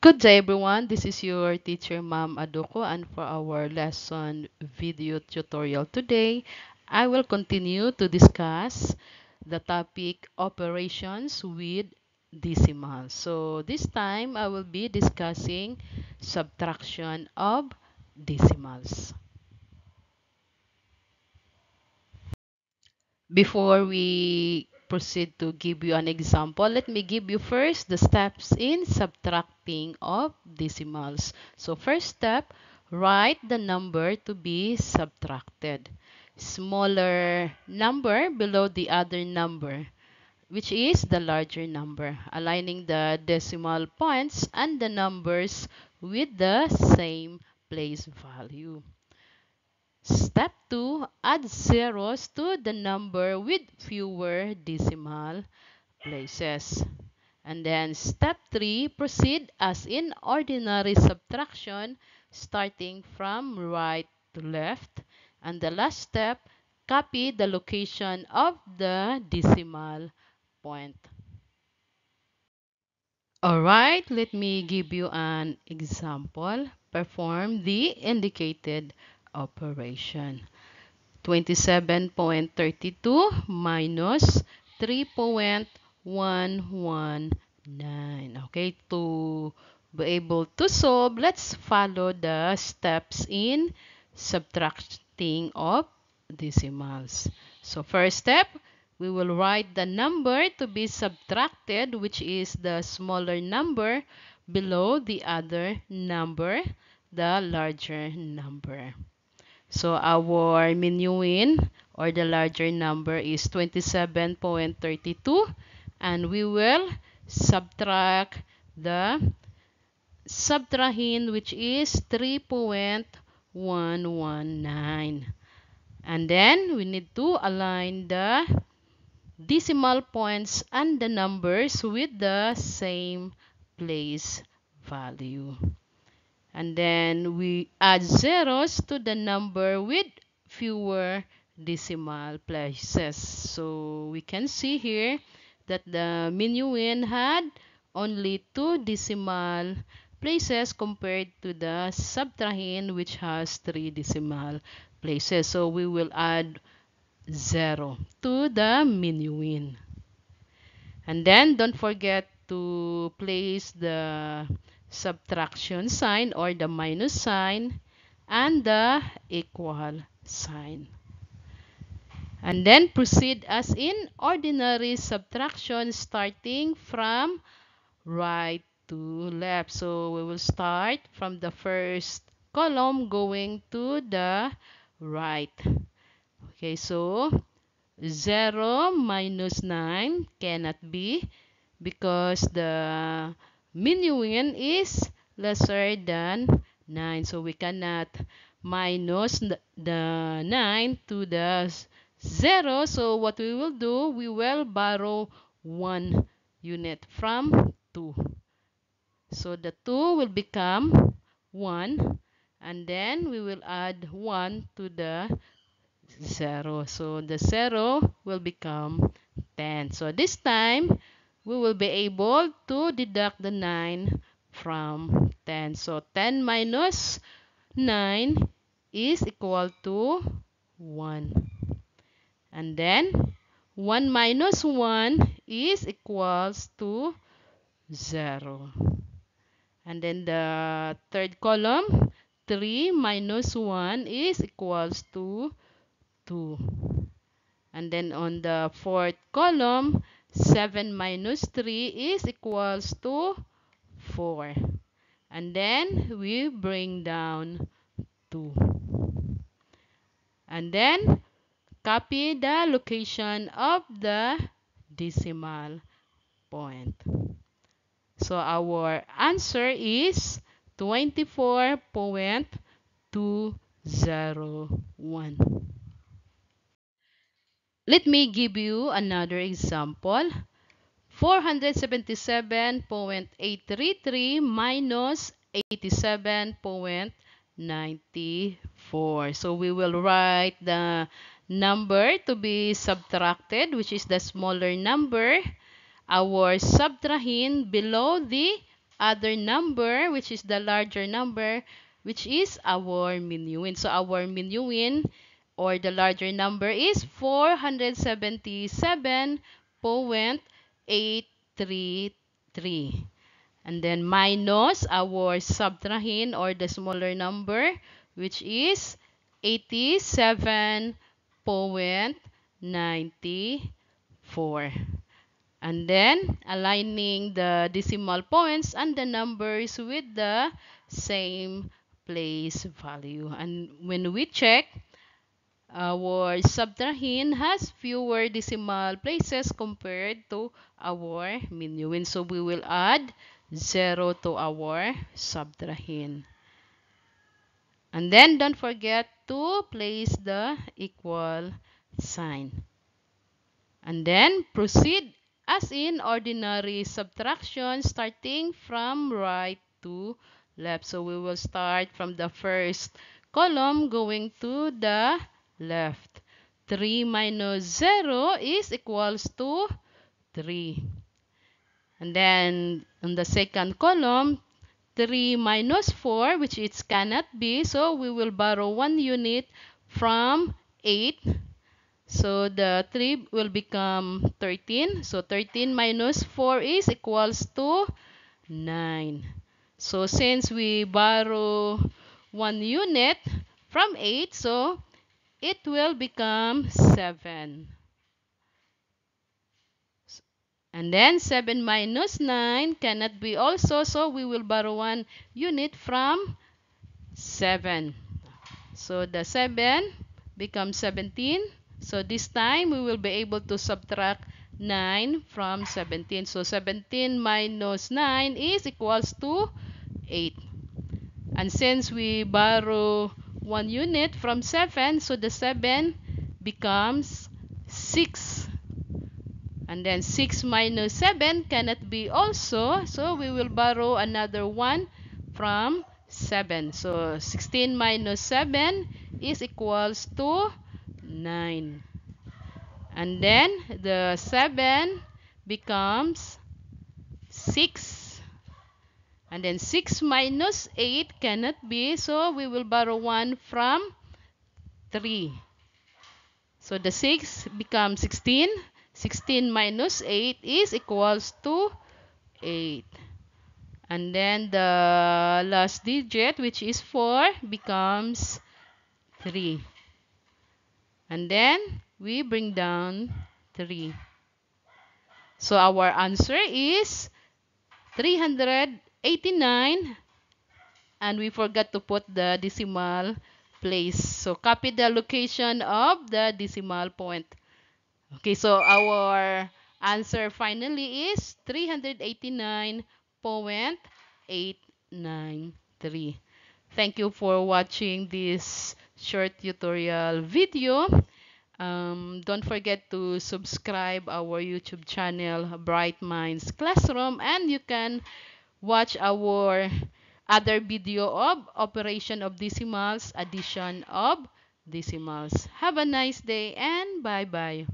Good day everyone, this is your teacher Ma'am Adoko, and for our lesson video tutorial today, I will continue to discuss the topic operations with decimals. So this time I will be discussing subtraction of decimals. Before we proceed to give you an example, let me give you first the steps in subtracting of decimals. So first step, write the number to be subtracted. Smaller number below the other number, which is the larger number, aligning the decimal points and the numbers with the same place value. Step 2, add zeros to the number with fewer decimal places. And then step 3, proceed as in ordinary subtraction, starting from right to left. And the last step, copy the location of the decimal point. Alright, let me give you an example. Perform the indicated operation. 27.32 minus 3.119. Okay, to be able to solve, let's follow the steps in subtracting of decimals. So first step, we will write the number to be subtracted, which is the smaller number below the other number, the larger number. So our minuin or the larger number is 27.32, and we will subtract the subtrahend, which is 3.119. And then we need to align the decimal points and the numbers with the same place value. And then we add zeros to the number with fewer decimal places. So we can see here that the minuin had only 2 decimal places compared to the subtrahend, which has 3 decimal places. So we will add 0 to the minuin. And then don't forget to place the subtraction sign or the minus sign and the equal sign. And then proceed as in ordinary subtraction, starting from right to left. So we will start from the first column going to the right. Okay, so 0 minus 9 cannot be, because the minuin is lesser than 9. So we cannot minus the 9 to the 0. So what we will do, we will borrow 1 unit from 2. So the 2 will become 1, and then we will add 1 to the 0. So the 0 will become 10. So this time, we will be able to deduct the 9 from 10. So 10 minus 9 is equal to 1. And then 1 minus 1 is equals to 0. And then the third column, 3 minus 1 is equals to 2. And then on the fourth column, 7 minus 3 is equals to 4. And then we bring down 2. And then copy the location of the decimal point. So our answer is 24.201. Let me give you another example. 477.833 minus 87.94. So we will write the number to be subtracted, which is the smaller number, our subtrahend below the other number, which is the larger number, which is our minuin. So our minuin, or the larger number, is 477.833. And then minus our subtrahin, or the smaller number, which is 87.94. And then aligning the decimal points and the numbers with the same place value. And when we check, our subtrahin has fewer decimal places compared to our minuin. So we will add 0 to our subtrahin. And then don't forget to place the equal sign. And then proceed as in ordinary subtraction, starting from right to left. So we will start from the first column going to the left. 3 minus 0 is equals to 3. And then on the second column, 3 minus 4, which it cannot be, so we will borrow 1 unit from 8. So the 3 will become 13. So 13 minus 4 is equals to 9. So since we borrow 1 unit from 8, so it will become 7. And then 7 minus 9 cannot be also, so we will borrow 1 unit from 7. So the 7 becomes 17. So this time we will be able to subtract 9 from 17. So 17 minus 9 is equals to 8. And since we borrow 1 unit from 7, so the 7 becomes 6. And then 6 minus 7 cannot be also, so we will borrow another 1 from 7. So 16 minus 7 is equals to 9. And then the 7 becomes 6. And then 6 minus 8 cannot be, so we will borrow 1 from 3. So the 6 becomes 16. 16 minus 8 is equals to 8. And then the last digit, which is 4, becomes 3. And then we bring down 3. So our answer is 389, and we forgot to put the decimal place. So copy the location of the decimal point. Okay, so our answer finally is 389.893. Thank you for watching this short tutorial video. Don't forget to subscribe our YouTube channel, Bright Minds Classroom, and you can watch our other video of operation of decimals, addition of decimals. Have a nice day and bye-bye.